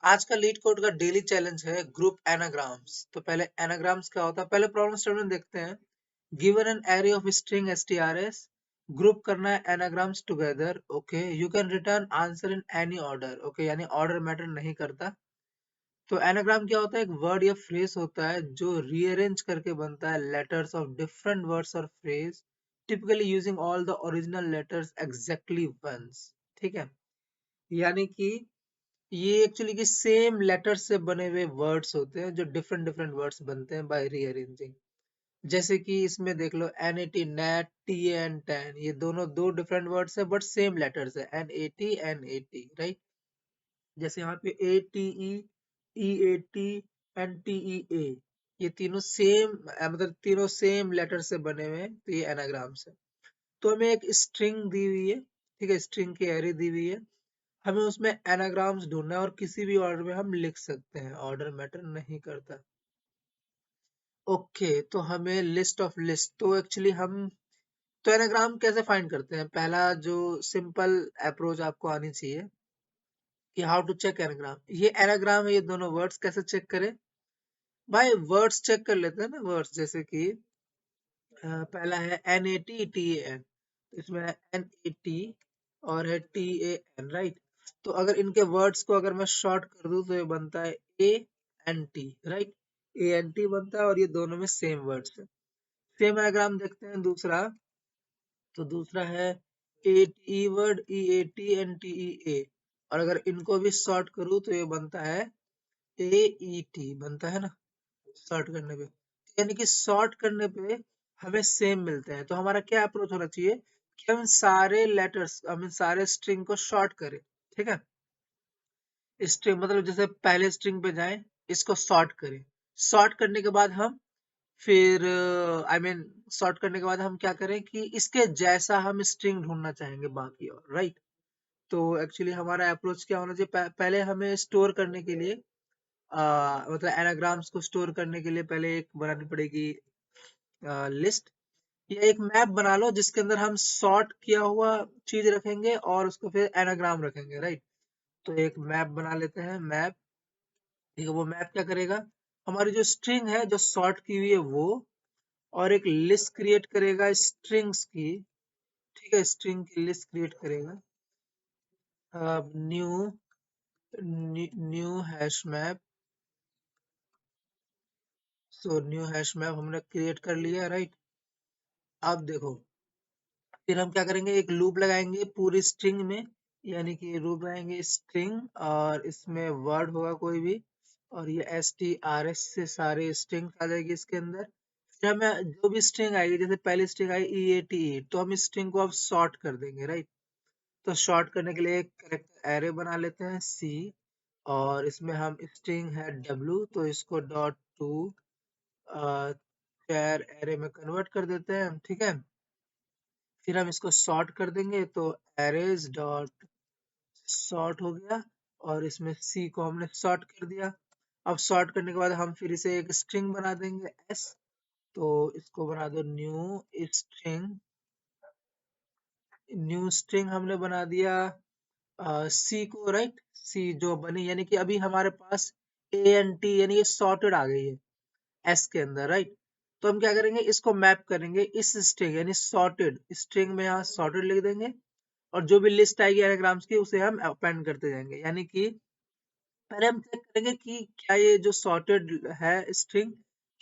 आज का leet code का डेली चैलेंज है ग्रुप एनाग्राम्स। तो पहले एनाग्राम्स क्या होता है, पहले प्रॉब्लम स्टेटमेंट देखते हैं। Given an array of string strs, group करना है anagrams together. Okay, you can return answer in any order. Okay, यानी ऑर्डर मैटर नहीं करता। तो एनाग्राम क्या होता है, एक वर्ड या फ्रेज होता है जो रीअरेंज करके बनता है लेटर्स ऑफ डिफरेंट वर्ड्स और phrase, typically using all the original letters exactly once. ठीक है, यानी कि ये एक्चुअली कि सेम लेटर से बने हुए वर्ड्स होते हैं जो डिफरेंट डिफरेंट वर्ड्स बनते हैं बाय रीअरेंजिंग। जैसे कि इसमें देख लो NAT, नेट, TAN, टैन, ये दोनों दो डिफरेंट वर्ड्स है बट सेम लेटर्स है, NAT, राइट। जैसे यहाँ पे ATE, EAT एंड TEA, ये तीनों सेम, मतलब तीनों सेम लेटर से बने हुए हैं, तो ये एनाग्राम्स है। तो हमें एक स्ट्रिंग दी हुई है, ठीक है, स्ट्रिंग की एरे दी हुई है, हमें उसमें एनाग्राम्स ढूंढना है और किसी भी ऑर्डर में हम लिख सकते हैं, ऑर्डर मैटर नहीं करता। ओके, तो हमें लिस्ट ऑफ लिस्ट, तो एक्चुअली हम तो एनाग्राम कैसे फाइंड करते हैं, पहला जो सिंपल अप्रोच आपको आनी चाहिए कि हाउ टू चेक एनाग्राम। ये एनाग्राम है, ये दोनों वर्ड्स कैसे चेक करें भाई, वर्ड्स चेक कर लेते हैं ना वर्ड्स, जैसे कि पहला है NAT, TAN, इसमें है NAT और है TAN, राइट। तो अगर इनके वर्ड्स को अगर मैं शॉर्ट कर दूं तो ये बनता है ANT, राइट। ANT बनता है और ये दोनों में सेम वर्ड्स है। सेम डायग्राम देखते हैं दूसरा। तो दूसरा है ATE word, EAT and TEA, और अगर इनको भी शॉर्ट करूँ तो ये बनता है AET, बनता है ना शॉर्ट करने पे। यानी कि शॉर्ट करने पे हमें सेम मिलते हैं। तो हमारा क्या अप्रोच होना चाहिए कि हम सारे लेटर्स, हम सारे स्ट्रिंग को शॉर्ट करें। ठीक है, स्ट्रिंग मतलब जैसे पहले स्ट्रिंग पे जाएं, इसको शॉर्ट करें। शॉर्ट करने के बाद हम फिर शॉर्ट करने के बाद हम क्या करें कि इसके जैसा हम स्ट्रिंग ढूंढना चाहेंगे बाकी, और राइट। तो एक्चुअली हमारा अप्रोच क्या होना चाहिए, पहले हमें स्टोर करने के लिए मतलब एनाग्राम्स को स्टोर करने के लिए पहले एक बनानी पड़ेगी लिस्ट, या एक मैप बना लो जिसके अंदर हम सॉर्ट किया हुआ चीज रखेंगे और उसको फिर एनाग्राम रखेंगे, राइट। तो एक मैप बना लेते हैं, मैप। ठीक है, वो मैप क्या करेगा, हमारी जो स्ट्रिंग है जो सॉर्ट की हुई है वो, और एक लिस्ट क्रिएट करेगा स्ट्रिंग्स की। ठीक है, स्ट्रिंग की लिस्ट क्रिएट करेगा। New new hash map. So new hash map हमने क्रिएट कर लिया, राइट। अब देखो, फिर हम क्या करेंगे, एक लूप लगाएंगे पूरी स्ट्रिंग में, यानी कि लूप लगाएंगे स्ट्रिंग और इसमें वर्ड होगा कोई भी, और ये STRS से सारे स्ट्रिंग आ जाएगी इसके अंदर। फिर हमें जो भी स्ट्रिंग आएगी, जैसे पहली स्ट्रिंग आई EATE, तो हम इस स्ट्रिंग को अब सॉर्ट कर देंगे, राइट। तो सॉर्ट करने के लिए एक कैरेक्टर एरे बना लेते हैं C, और इसमें हम स्ट्रिंग है W, तो इसको डॉट टू चार एरे में कन्वर्ट कर देते हैं। ठीक है, फिर हम इसको सॉर्ट कर देंगे, तो एरेज डॉट सॉर्ट हो गया, और इसमें C को हमने सॉर्ट कर दिया। अब सॉर्ट करने के बाद हम फिर इसे एक स्ट्रिंग बना देंगे S, तो इसको बना दो स्ट्रिंग न्यू स्ट्रिंग हमने बना दिया C को, राइट। C जो बनी, यानी कि अभी हमारे पास ANT यानी ये सॉर्टेड आ गई है S के अंदर, राइट। तो हम क्या करेंगे, इसको मैप करेंगे इस स्ट्रिंग यानी सॉर्टेड स्ट्रिंग में, यहाँ सॉर्टेड लिख देंगे, और जो भी लिस्ट आएगी एनाग्राम्स की उसे हम अपेंड करते जाएंगे। यानी कि पहले हम चेक करेंगे कि क्या ये जो सॉर्टेड है स्ट्रिंग,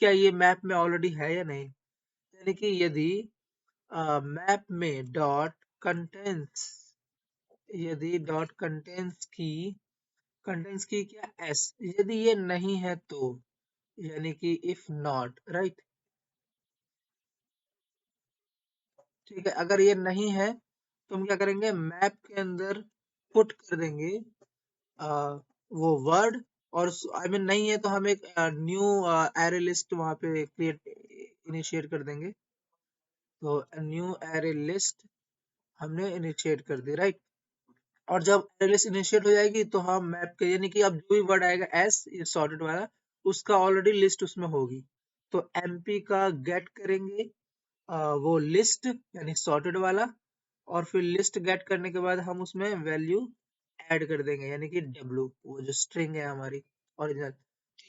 क्या ये मैप में ऑलरेडी है या नहीं। यानी कि यदि मैप में डॉट कंटेंट्स, यदि डॉट कंटेंट्स की क्या एस, यदि ये नहीं है तो, यानी कि इफ नॉट, राइट। ठीक है, अगर ये नहीं है तो हम क्या करेंगे, मैप के अंदर पुट कर देंगे वो वर्ड, और नहीं है तो हम एक न्यू एरे लिस्ट वहां पे क्रिएट इनिशिएट कर देंगे। तो न्यू एरे लिस्ट हमने इनिशिएट कर दी, राइट। और जब एरे लिस्ट इनिशिएट हो जाएगी तो हम मैप के, यानी कि अब जो भी वर्ड आएगा एस ये सॉर्टेड वाला, उसका ऑलरेडी लिस्ट उसमें होगी। तो MP का गेट करेंगे वो लिस्ट यानी सॉर्टेड वाला, और फिर लिस्ट गेट करने के बाद हम उसमें वैल्यू ऐड कर देंगे, यानी कि w, वो जो स्ट्रिंग है हमारी ओरिजिनल।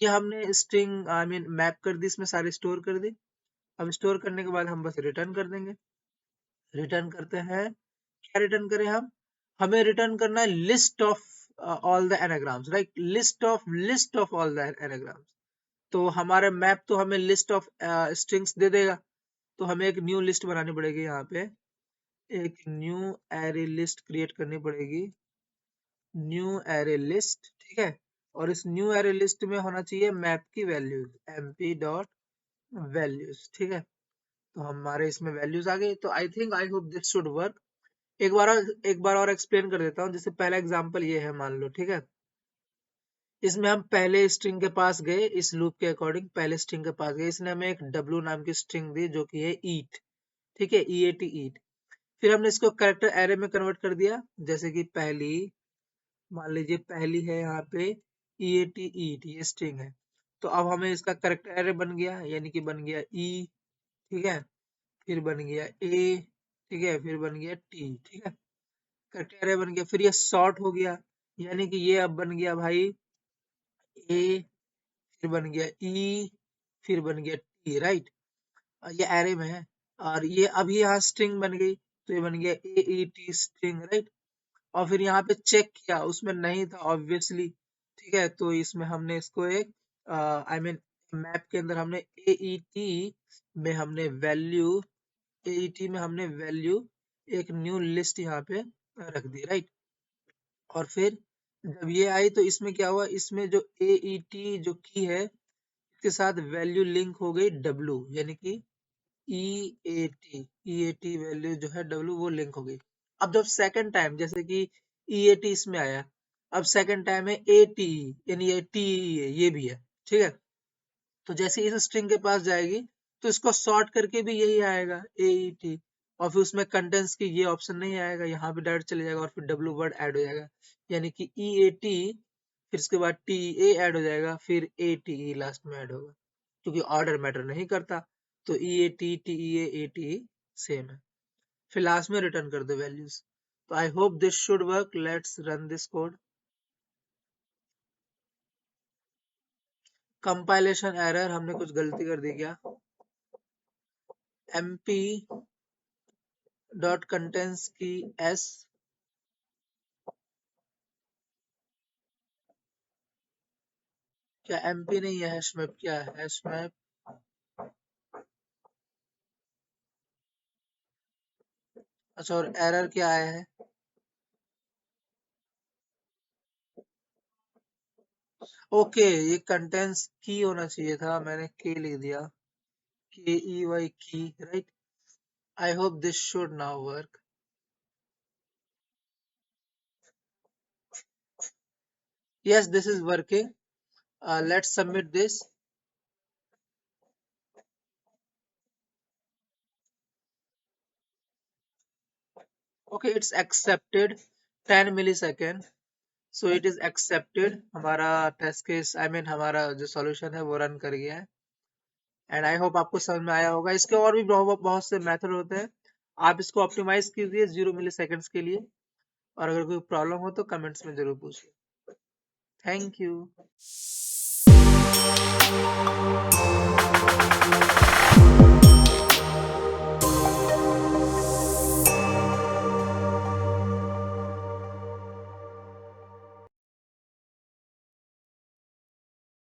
ये हमने स्ट्रिंग आई मीन मैप कर दी, इसमें सारी स्टोर कर दी। अब स्टोर करने के बाद हम बस रिटर्न कर देंगे। रिटर्न करते हैं, क्या रिटर्न करें हम, हमें रिटर्न करना है list of all the anagrams, right, list of all the anagrams. तो हमारा मैप तो हमें लिस्ट ऑफ स्ट्रिंग्स दे देगा, तो हमें एक न्यू लिस्ट बनानी पड़ेगी। यहाँ पे एक न्यू एरे लिस्ट क्रिएट करनी पड़ेगी, न्यू एरे लिस्ट, ठीक है। और इस न्यू एरे लिस्ट में होना चाहिए मैप की वैल्यूज, mp डॉट वैल्यूज, ठीक है। तो हमारे इसमें वैल्यूज आ गई। तो I hope this should work. एक बार और एक्सप्लेन कर देता हूँ। जैसे पहला एग्जांपल ये है, मान लो, ठीक है। इसमें हम पहले स्ट्रिंग के पास गए, इस लूप के अकॉर्डिंग पहले स्ट्रिंग के पास गए, इसने हमें एक w नाम की स्ट्रिंग दी जो कि है ईट, ठीक है, eat ईट। फिर हमने इसको कैरेक्टर एरे में कन्वर्ट कर दिया, जैसे कि पहली, मान लीजिए पहली है यहाँ पे eat ईट, ये स्ट्रिंग है। तो अब हमें इसका कैरेक्टर एरे बन गया, यानी कि बन गया e, ठीक है, फिर बन गया a, ठीक है, फिर बन गया t, ठीक है, कैरेक्टर एरे बन गया। फिर ये सॉर्ट हो गया, यानी कि ये अब बन गया भाई a, फिर बन गया e, फिर बन गया t, राइट। ये एरे में है, और ये अभी यहाँ स्ट्रिंग बन गई, तो ये बन गया ए ई टी स्ट्रिंग, राइट। और फिर यहाँ पे चेक किया, उसमें नहीं था ऑब्वियसली, ठीक है, तो इसमें हमने इसको एक आई मीन मैप के अंदर हमने ए ई टी में हमने वैल्यू, ए ई टी में हमने वैल्यू एक न्यू लिस्ट यहाँ पे रख दी, राइट। और फिर जब ये आई तो इसमें क्या हुआ, इसमें जो ए ई टी जो की है इसके साथ वैल्यू लिंक हो गई w, यानी कि ई ए टी वैल्यू जो है w वो लिंक हो गई। अब जब सेकंड टाइम जैसे कि ई ए टी इसमें आया, अब सेकंड टाइम है ए टी, यानी ये टी है, ये भी है, ठीक है। तो जैसे इस स्ट्रिंग के पास जाएगी तो इसको सॉर्ट करके भी यही आएगा ए ई टी, और फिर उसमें कंटेंट्स की ये ऑप्शन नहीं आएगा, यहाँ पे डायरेक्ट चले जाएगा और फिर w वर्ड ऐड हो जाएगा, यानी कि ई ए टी, फिर उसके बाद टी ए ऐड हो जाएगा, फिर ए टी ई लास्ट में ऐड होगा, क्योंकि ऑर्डर मैटर नहीं करता। तो E A T T A T same है। फिर लास्ट में रिटर्न कर दो वैल्यूज। तो I hope this should work, let's run this code. Compilation error, हमने कुछ गलती कर दी क्या, mp डॉट कंटेंट्स की s, क्या mp नहीं है, हैशमैप, क्या है हैशमैप, अच्छा, और एरर क्या आया है, ओके, ये कंटेंट्स की होना चाहिए था, मैंने के लिख दिया, के ई वाई की, right. I hope this should now work. Yes, this is working. Let's submit this. Okay, it's accepted. 10 millisecond. So it is accepted. हमारा टेस्ट केस आई मीन हमारा जो सॉल्यूशन है वो रन कर गया है। एंड आई होप आपको समझ में आया होगा। इसके और भी बहुत से मेथड होते हैं, आप इसको ऑप्टिमाइज कीजिए 0 मिली सेकेंड्स के लिए, और अगर कोई प्रॉब्लम हो तो कमेंट्स में जरूर पूछिए। Thank you.